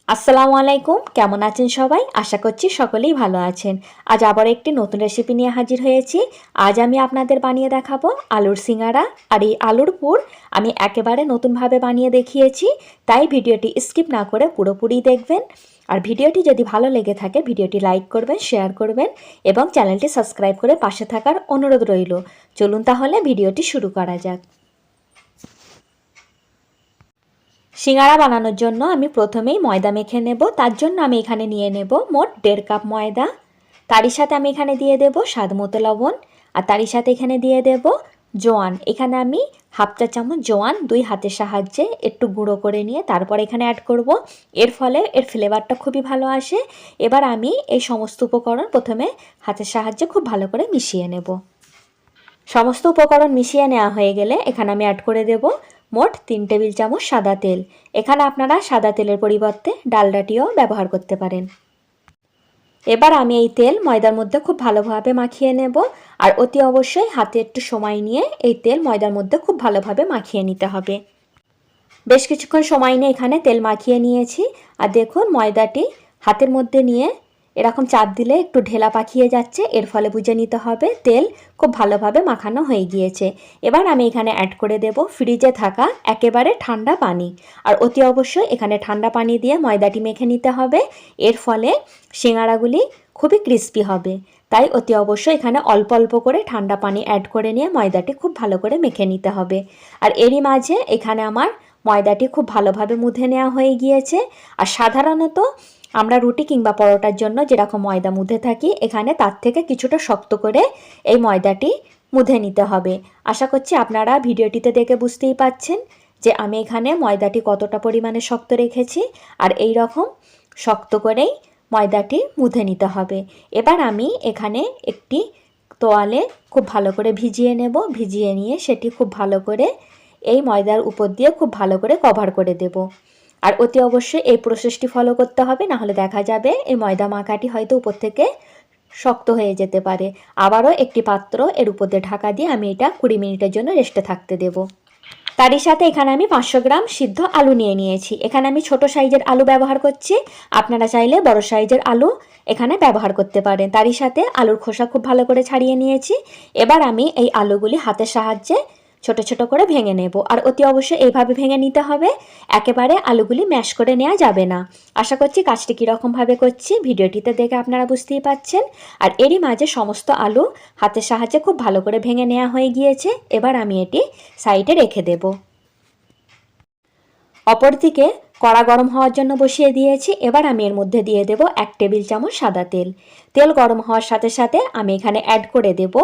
আসসালামু আলাইকুম, কেমন আছেন সবাই? আশা করছি সকলেই ভালো আছেন। আজ আবার একটি নতুন রেসিপি নিয়ে হাজির হয়েছি। আজ আমি আপনাদের বানিয়ে দেখাবো আলুর সিঙ্গারা। আর এই আলুর পুর আমি একেবারে নতুনভাবে বানিয়ে দেখিয়েছি, তাই ভিডিওটি স্কিপ না করে পুরোপুরি দেখবেন। আর ভিডিওটি যদি ভালো লেগে থাকে ভিডিওটি লাইক করবেন, শেয়ার করবেন এবং চ্যানেলটি সাবস্ক্রাইব করে পাশে থাকার অনুরোধ রইল। চলুন তাহলে ভিডিওটি শুরু করা যাক। সিঙ্গারা বানানোর জন্য আমি প্রথমেই ময়দা মেখে নেব। তার জন্য আমি এখানে নিয়ে নেব মোট 1.5 কাপ ময়দা। তারই সাথে আমি এখানে দিয়ে দেব স্বাদ মতো লবণ, আর তারই সাথে এখানে দিয়ে দেব জোয়ান। এখানে আমি হাফ চা চামচ জোয়ান 2 হাতের সাহায্যে একটু গুঁড়ো করে নিয়ে তারপর এখানে অ্যাড করব। এর ফলে এর ফ্লেভারটা খুবই ভালো আসে। এবার আমি এই সমস্ত উপকরণ প্রথমে হাতের সাহায্যে খুব ভালো করে মিশিয়ে নেব। সমস্ত উপকরণ মিশিয়ে নেওয়া হয়ে গেলে এখানে আমি অ্যাড করে দেব মোট 3 টেবিল চামচ সাদা তেল। এখানে আপনারা সাদা তেলের পরিবর্তে ডালডাটিও ব্যবহার করতে পারেন। এবার আমি এই তেল ময়দার মধ্যে খুব ভালোভাবে মাখিয়ে নেব। আর অতি অবশ্যই হাতে একটু সময় নিয়ে এই তেল ময়দার মধ্যে খুব ভালোভাবে মাখিয়ে নিতে হবে। বেশ কিছুক্ষণ সময় নিয়ে এখানে তেল মাখিয়ে নিয়েছি। আর দেখুন ময়দাটি হাতের মধ্যে নিয়ে এরকম চাপ দিলে একটু ঢেলা পাকিয়ে যাচ্ছে, এর ফলে বুঝে নিতে হবে তেল খুব ভালোভাবে মাখানো হয়ে গিয়েছে। এবার আমি এখানে অ্যাড করে দেব ফ্রিজে থাকা একেবারে ঠান্ডা পানি। আর অতি অবশ্যই এখানে ঠান্ডা পানি দিয়ে ময়দাটি মেখে নিতে হবে। এর ফলে সিঙ্গারাগুলি খুবই ক্রিস্পি হবে। তাই অতি অবশ্যই এখানে অল্প অল্প করে ঠান্ডা পানি অ্যাড করে নিয়ে ময়দাটি খুব ভালো করে মেখে নিতে হবে। আর এরই মাঝে এখানে আমার ময়দাটি খুব ভালোভাবে মুথে নেওয়া হয়ে গিয়েছে। আর সাধারণত আমরা রুটি কিংবা পরোটার জন্য যেরকম ময়দা মুথে থাকি, এখানে তার থেকে কিছুটা শক্ত করে এই ময়দাটি মুথে নিতে হবে। আশা করছি আপনারা ভিডিওটিতে দেখে বুঝতেই পাচ্ছেন যে আমি এখানে ময়দাটি কতটা পরিমাণে শক্ত রেখেছি। আর এই রকম শক্ত করেই ময়দাটি মুথে নিতে হবে। এবার আমি এখানে একটি তোয়ালে খুব ভালো করে ভিজিয়ে নেব। ভিজিয়ে নিয়ে সেটি খুব ভালো করে এই ময়দার উপর দিয়ে খুব ভালো করে কভার করে দেব। আর অতি অবশ্যই এই প্রসেসটি ফলো করতে হবে, না হলে দেখা যাবে এই ময়দা মাখাটি হয়তো উপর থেকে শক্ত হয়ে যেতে পারে। আবারও একটি পাত্র এর উপর দিয়ে ঢাকা দিয়ে আমি এটা 20 মিনিটের জন্য রেস্টে থাকতে দেব। তারই সাথে এখানে আমি 500 গ্রাম সিদ্ধ আলু নিয়ে নিয়েছি। এখানে আমি ছোট সাইজের আলু ব্যবহার করছি, আপনারা চাইলে বড় সাইজের আলু এখানে ব্যবহার করতে পারেন। তারই সাথে আলুর খোসা খুব ভালো করে ছাড়িয়ে নিয়েছি। এবার আমি এই আলুগুলি হাতের সাহায্যে ছোট ছোট করে ভেঙে নেব। আর অতি অবশ্যই এইভাবে ভেঙে নিতে হবে, একেবারে আলুগুলি ম্যাশ করে নেওয়া যাবে না। আশা করছি কাজটি কীরকমভাবে করছি ভিডিওটিতে দেখে আপনারা বুঝতেই পাচ্ছেন। আর এরই মাঝে সমস্ত আলু হাতের সাহায্যে খুব ভালো করে ভেঙে নেওয়া হয়ে গিয়েছে। এবার আমি এটি সাইডে রেখে দেব। অপরদিকে কড়া গরম হওয়ার জন্য বসিয়ে দিয়েছি। এবার আমি এর মধ্যে দিয়ে দেব 1 টেবিল চামচ সাদা তেল। তেল গরম হওয়ার সাথে সাথে আমি এখানে অ্যাড করে দেব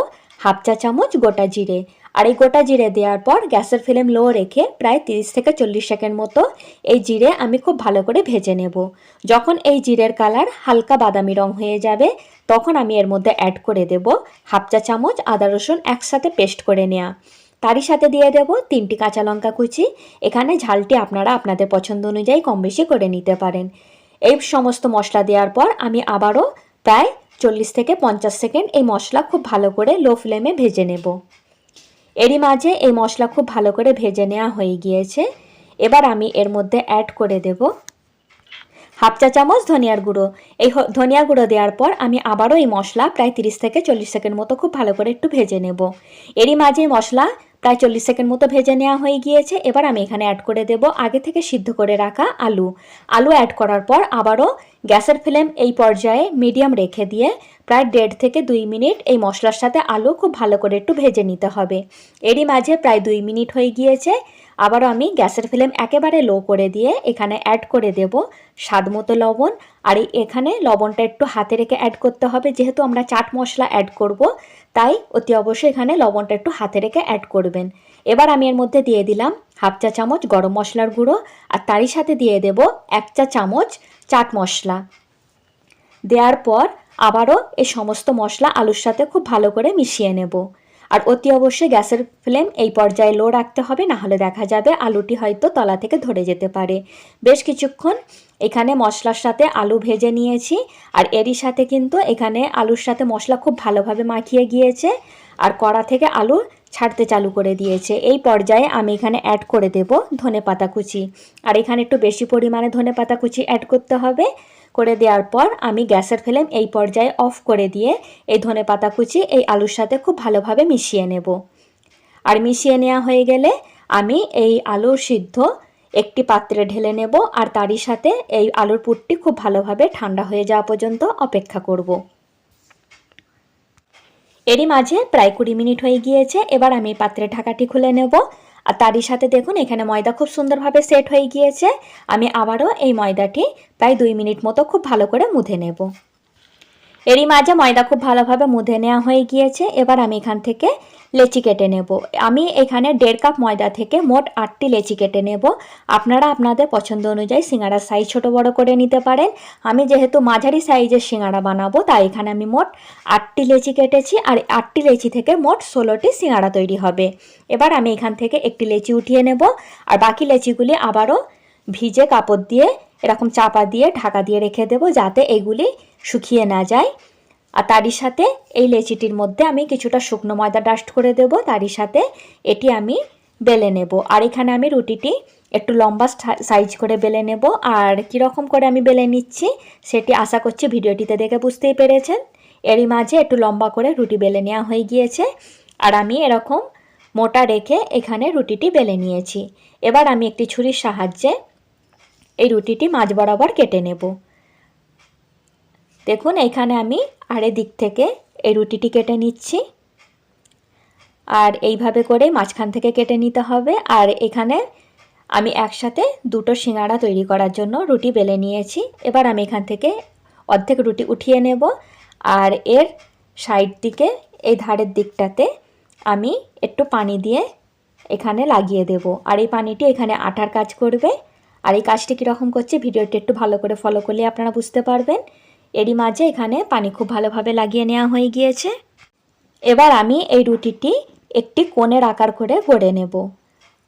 হাফ চা চামচ গোটা জিরে। আর এই গোটা জিরে দেওয়ার পর গ্যাসের ফ্লেম লো রেখে প্রায় 30 থেকে 40 সেকেন্ড মতো এই জিরে আমি খুব ভালো করে ভেজে নেব। যখন এই জিরের কালার হালকা বাদামি রং হয়ে যাবে তখন আমি এর মধ্যে অ্যাড করে দেব হাফ চা চামচ আদা রসুন একসাথে পেস্ট করে নেওয়া। তারই সাথে দিয়ে দেব 3টি কাঁচা লঙ্কা কুচি। এখানে ঝালটি আপনারা আপনাদের পছন্দ অনুযায়ী কম বেশি করে নিতে পারেন। এই সমস্ত মশলা দেওয়ার পর আমি আবারও প্রায় 40 থেকে 50 সেকেন্ড এই মশলা খুব ভালো করে লো ফ্লেমে ভেজে নেব। এরই মাঝে এই মশলা খুব ভালো করে ভেজে নেওয়া হয়ে গিয়েছে। এবার আমি এর মধ্যে অ্যাড করে দেব হাফ চা চামচ ধনিয়ার গুঁড়ো। এই ধনিয়া গুঁড়ো দেওয়ার পর আমি আবারও এই মশলা প্রায় 30 থেকে 40 সেকেন্ড মতো খুব ভালো করে একটু ভেজে নেব। এরই মাঝে মশলা প্রায় 40 সেকেন্ড মতো ভেজে নেওয়া হয়ে গিয়েছে। এবার আমি এখানে অ্যাড করে দেব আগে থেকে সিদ্ধ করে রাখা আলু। আলু অ্যাড করার পর আবারও গ্যাসের ফ্লেম এই পর্যায়ে মিডিয়াম রেখে দিয়ে প্রায় 1.5 থেকে 2 মিনিট এই মশলার সাথে আলু খুব ভালো করে একটু ভেজে নিতে হবে। এরই মাঝে প্রায় 2 মিনিট হয়ে গিয়েছে। আবারও আমি গ্যাসের ফ্লেম একেবারে লো করে দিয়ে এখানে অ্যাড করে দেব স্বাদ মতো লবণ। আর এখানে লবণটা একটু হাতে রেখে অ্যাড করতে হবে, যেহেতু আমরা চাট মশলা অ্যাড করব তাই অতি অবশ্যই এখানে লবণটা একটু হাতে রেখে অ্যাড করবেন। এবার আমি এর মধ্যে দিয়ে দিলাম হাফ চা চামচ গরম মশলার গুঁড়ো। আর তারই সাথে দিয়ে দেব 1 চা চামচ চাট মশলা। দেওয়ার পর আবারও এই সমস্ত মশলা আলুর সাথে খুব ভালো করে মিশিয়ে নেব। আর অতি অবশ্যই গ্যাসের ফ্লেম এই পর্যায়ে লো রাখতে হবে, না হলে দেখা যাবে আলুটি হয়তো তলা থেকে ধরে যেতে পারে। বেশ কিছুক্ষণ এখানে মশলার সাথে আলু ভেজে নিয়েছি। আর এরই সাথে কিন্তু এখানে আলুর সাথে মশলা খুব ভালোভাবে মাখিয়ে গিয়েছে। আর কড়া থেকে আলু ছাড়তে চালু করে দিয়েছে। এই পর্যায়ে আমি এখানে অ্যাড করে দেব ধনেপাতা কুচি, আর এখানে একটু বেশি পরিমাণে ধনেপাতা কুচি অ্যাড করতে হবে। করে দেওয়ার পর আমি গ্যাসের ফ্লেম এই পর্যায়ে অফ করে দিয়ে এই ধনেপাতা কুচি এই আলুর সাথে খুব ভালোভাবে মিশিয়ে নেব। আর মিশিয়ে নেওয়া হয়ে গেলে আমি এই আলুর সিদ্ধ একটি পাত্রে ঢেলে নেব, আর তারই সাথে এই আলুর পুরটি খুব ভালোভাবে ঠান্ডা হয়ে যাওয়া পর্যন্ত অপেক্ষা করব। এরই মাঝে প্রায় 20 মিনিট হয়ে গিয়েছে। এবার আমি পাত্রের ঢাকাটি খুলে নেব, আর তারই সাথে দেখুন এখানে ময়দা খুব সুন্দরভাবে সেট হয়ে গিয়েছে। আমি আবারও এই ময়দাটি প্রায় 2 মিনিট মতো খুব ভালো করে মুথে নেব। এরই মাঝে ময়দা খুব ভালোভাবে মুথে নেওয়া হয়ে গিয়েছে। এবার আমি এখান থেকে লেচি কেটে নেব। আমি এখানে 1.5 কাপ ময়দা থেকে মোট 8টি লেচি কেটে নেব। আপনারা আপনাদের পছন্দ অনুযায়ী সিঙ্গাড়ার সাইজ ছোট বড় করে নিতে পারেন। আমি যেহেতু মাঝারি সাইজের সিঙ্গাড়া বানাবো, তাই এখানে আমি মোট 8টি লেচি কেটেছি, আর 8টি লেচি থেকে মোট 16টি সিঙ্গাড়া তৈরি হবে। এবার আমি এখান থেকে একটি লেচি উঠিয়ে নেব, আর বাকি লেচিগুলি আবারও ভিজে কাপড় দিয়ে এরকম চাপা দিয়ে ঢাকা দিয়ে রেখে দেব, যাতে এগুলি শুকিয়ে না যায়। আর তারই সাথে এই লেচিটির মধ্যে আমি কিছুটা শুকনো ময়দা ডাস্ট করে দেব। তারই সাথে এটি আমি বেলে নেব, আর এখানে আমি রুটিটি একটু লম্বা সাইজ করে বেলে নেব। আর কীরকম করে আমি বেলে নিচ্ছি সেটি আশা করছি ভিডিওটিতে দেখে বুঝতেই পেরেছেন। এরই মাঝে একটু লম্বা করে রুটি বেলে নেওয়া হয়ে গিয়েছে, আর আমি এরকম মোটা রেখে এখানে রুটিটি বেলে নিয়েছি। এবার আমি একটি ছুরির সাহায্যে এই রুটিটি মাঝ বরাবর কেটে নেব। দেখুন এখানে আমি আড়ে দিক থেকে এই রুটিটি কেটে নিচ্ছি, আর এইভাবে করে মাঝখান থেকে কেটে নিতে হবে। আর এখানে আমি একসাথে দুটো সিঙ্গাড়া তৈরি করার জন্য রুটি বেলে নিয়েছি। এবার আমি এখান থেকে অর্ধেক রুটি উঠিয়ে নেব, আর এর সাইড দিকে এই ধারের দিকটাতে আমি একটু পানি দিয়ে এখানে লাগিয়ে দেব, আর এই পানিটি এখানে আটার কাজ করবে। আর এই কাজটি কীরকম করছে ভিডিওটি একটু ভালো করে ফলো করলে আপনারা বুঝতে পারবেন। এরই মাঝে এখানে পানি খুব ভালোভাবে লাগিয়ে নেওয়া হয়ে গিয়েছে। এবার আমি এই রুটিটি একটি কোণের আকার করে গড়ে নেব,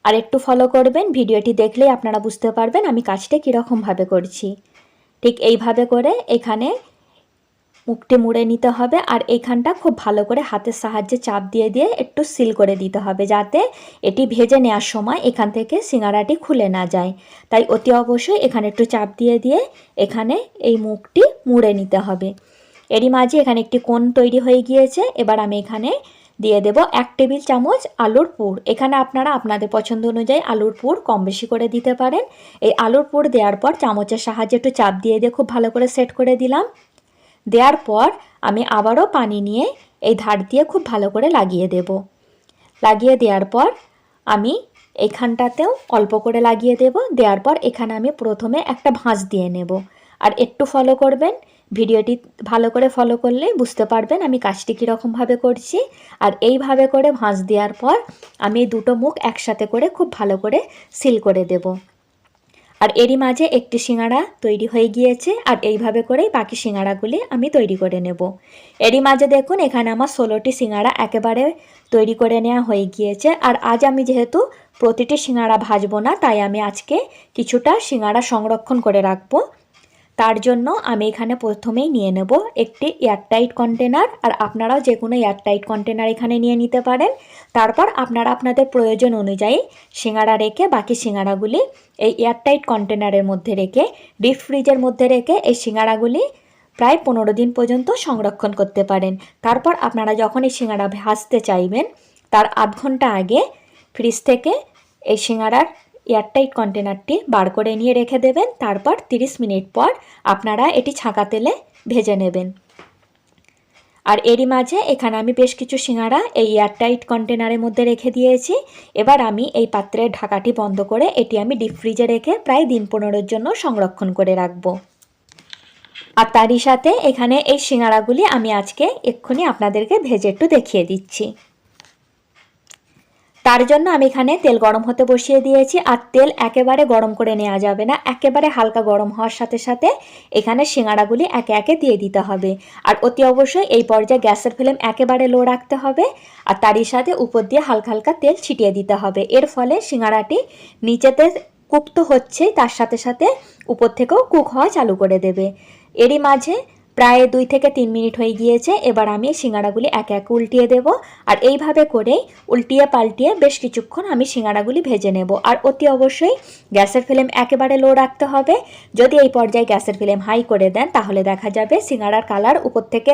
আর একটু ফলো করবেন, ভিডিওটি দেখলেই আপনারা বুঝতে পারবেন আমি কাজটি কীরকমভাবে করছি। ঠিক এইভাবে করে এখানে মুখটি মুড়ে নিতে হবে, আর এইখানটা খুব ভালো করে হাতের সাহায্যে চাপ দিয়ে দিয়ে একটু সিল করে দিতে হবে, যাতে এটি ভেজে নেওয়ার সময় এখান থেকে সিঙ্গাড়াটি খুলে না যায়। তাই অতি অবশ্যই এখানে একটু চাপ দিয়ে দিয়ে এখানে এই মুখটি মুড়ে নিতে হবে। এরই মাঝে এখানে একটি কোণ তৈরি হয়ে গিয়েছে। এবার আমি এখানে দিয়ে দেব 1 টেবিল চামচ আলুর পুর। এখানে আপনারা আপনাদের পছন্দ অনুযায়ী আলুর পুর কম বেশি করে দিতে পারেন। এই আলুর পুর দেওয়ার পর চামচের সাহায্যে একটু চাপ দিয়ে দিয়ে খুব ভালো করে সেট করে দিলাম। দেওয়ার পর আমি আবারও পানি নিয়ে এই ধার দিয়ে খুব ভালো করে লাগিয়ে দেব। লাগিয়ে দেওয়ার পর আমি এখানটাতেও অল্প করে লাগিয়ে দেব। দেওয়ার পর এখানে আমি প্রথমে একটা ভাঁজ দিয়ে নেব, আর একটু ফলো করবেন, ভিডিওটি ভালো করে ফলো করলে বুঝতে পারবেন আমি কাজটি কীরকমভাবে করছি। আর এইভাবে করে ভাঁজ দেওয়ার পর আমি দুটো মুখ একসাথে করে খুব ভালো করে সিল করে দেব। আর এরই মাঝে একটি সিঙ্গাড়া তৈরি হয়ে গিয়েছে, আর এইভাবে করেই বাকি সিঙ্গাড়াগুলি আমি তৈরি করে নেব। এরই মাঝে দেখুন এখানে আমার 16টি সিঙ্গাড়া একেবারে তৈরি করে নেওয়া হয়ে গিয়েছে। আর আজ আমি যেহেতু প্রতিটি সিঙ্গাড়া ভাজবো না, তাই আমি আজকে কিছুটা সিঙ্গাড়া সংরক্ষণ করে রাখবো। তার জন্য আমি এখানে প্রথমেই নিয়ে নেব একটি এয়ারটাইট কন্টেনার, আর আপনারাও যে কোনো এয়ারটাইট কন্টেনার এখানে নিয়ে নিতে পারেন। তারপর আপনারা আপনাদের প্রয়োজন অনুযায়ী সিঙ্গাড়া রেখে বাকি সিঙ্গাড়াগুলি এই এয়ারটাইট কন্টেনারের মধ্যে রেখে ডিপ ফ্রিজের মধ্যে রেখে এই সিঙ্গাড়াগুলি প্রায় 15 দিন পর্যন্ত সংরক্ষণ করতে পারেন। তারপর আপনারা যখন এই সিঙ্গাড়া ভাজতে চাইবেন তার আধ ঘন্টা আগে ফ্রিজ থেকে এই সিঙ্গাড়ার এয়ারটাইট কন্টেনারটি বার করে নিয়ে রেখে দেবেন। তারপর 30 মিনিট পর আপনারা এটি ছাঁকা তেলে ভেজে নেবেন। আর এরই মাঝে এখানে আমি বেশ কিছু সিঙ্গাড়া এই এয়ারটাইট কন্টেনারের মধ্যে রেখে দিয়েছি। এবার আমি এই পাত্রের ঢাকাটি বন্ধ করে এটি আমি ডিপ ফ্রিজে রেখে প্রায় দিন 15-এর জন্য সংরক্ষণ করে রাখবো। আর তারই সাথে এখানে এই সিঙ্গাড়াগুলি আমি আজকে এক্ষুনি আপনাদেরকে ভেজে একটু দেখিয়ে দিচ্ছি। তার জন্য আমি এখানে তেল গরম হতে বসিয়ে দিয়েছি। আর তেল একেবারে গরম করে নেওয়া যাবে না, একেবারে হালকা গরম হওয়ার সাথে সাথে এখানে সিঙ্গাড়াগুলি একে একে দিয়ে দিতে হবে। আর অতি অবশ্যই এই পর্যায়ে গ্যাসের ফ্লেম একেবারে লো রাখতে হবে, আর তারই সাথে উপর দিয়ে হালকা হালকা তেল ছিটিয়ে দিতে হবে। এর ফলে সিঙ্গাড়াটি নিচেতে কুক তো হচ্ছে, তার সাথে সাথে উপর থেকেও কুক হওয়া চালু করে দেবে। এরই মাঝে প্রায় 2 থেকে 3 মিনিট হয়ে গিয়েছে। এবার আমি সিঙ্গাড়াগুলি একে একে উল্টিয়ে দেব, আর এইভাবে করেই উল্টিয়ে পাল্টিয়ে বেশ কিছুক্ষণ আমি সিঙ্গাড়াগুলি ভেজে নেব। আর অতি অবশ্যই গ্যাসের ফ্লেম একেবারে লো রাখতে হবে। যদি এই পর্যায়ে গ্যাসের ফ্লেম হাই করে দেন তাহলে দেখা যাবে সিঙ্গাড়ার কালার উপর থেকে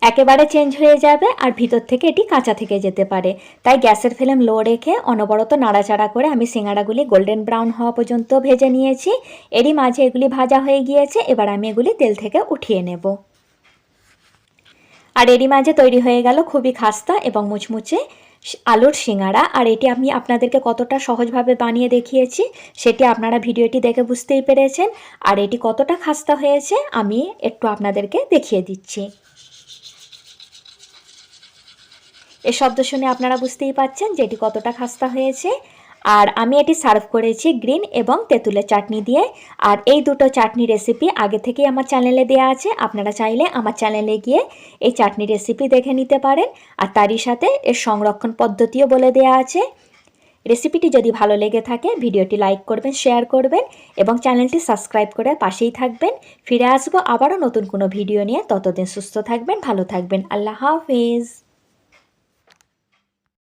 একেবারে চেঞ্জ হয়ে যাবে আর ভিতর থেকে এটি কাঁচা থেকে যেতে পারে। তাই গ্যাসের ফ্লেম লো রেখে অনবরত নাড়াচাড়া করে আমি সিঙ্গাড়াগুলি গোল্ডেন ব্রাউন হওয়া পর্যন্ত ভেজে নিয়েছি। এরই মাঝে এগুলি ভাজা হয়ে গিয়েছে, এবার আমি এগুলি তেল থেকে উঠিয়ে নেব। আর এরই মাঝে তৈরি হয়ে গেল খুবই খাস্তা এবং মুচমুচে আলুর সিঙ্গাড়া। আর এটি আমি আপনাদেরকে কতটা সহজভাবে বানিয়ে দেখিয়েছি সেটি আপনারা ভিডিওটি দেখে বুঝতেই পেরেছেন। আর এটি কতটা খাস্তা হয়েছে আমি একটু আপনাদেরকে দেখিয়ে দিচ্ছি। এর শব্দ শুনে আপনারা বুঝতেই পাচ্ছেন যে এটি কতটা খাস্তা হয়েছে। আর আমি এটি সার্ভ করেছি গ্রিন এবং তেঁতুলের চাটনি দিয়ে। আর এই দুটো চাটনি রেসিপি আগে থেকেই আমার চ্যানেলে দেওয়া আছে, আপনারা চাইলে আমার চ্যানেলে গিয়ে এই চাটনি রেসিপি দেখে নিতে পারেন। আর তারই সাথে এর সংরক্ষণ পদ্ধতিও বলে দেওয়া আছে। রেসিপিটি যদি ভালো লেগে থাকে ভিডিওটি লাইক করবেন, শেয়ার করবেন এবং চ্যানেলটি সাবস্ক্রাইব করে পাশেই থাকবেন। ফিরে আসবো আবারও নতুন কোনো ভিডিও নিয়ে। ততদিন সুস্থ থাকবেন, ভালো থাকবেন। আল্লাহ হাফেজ।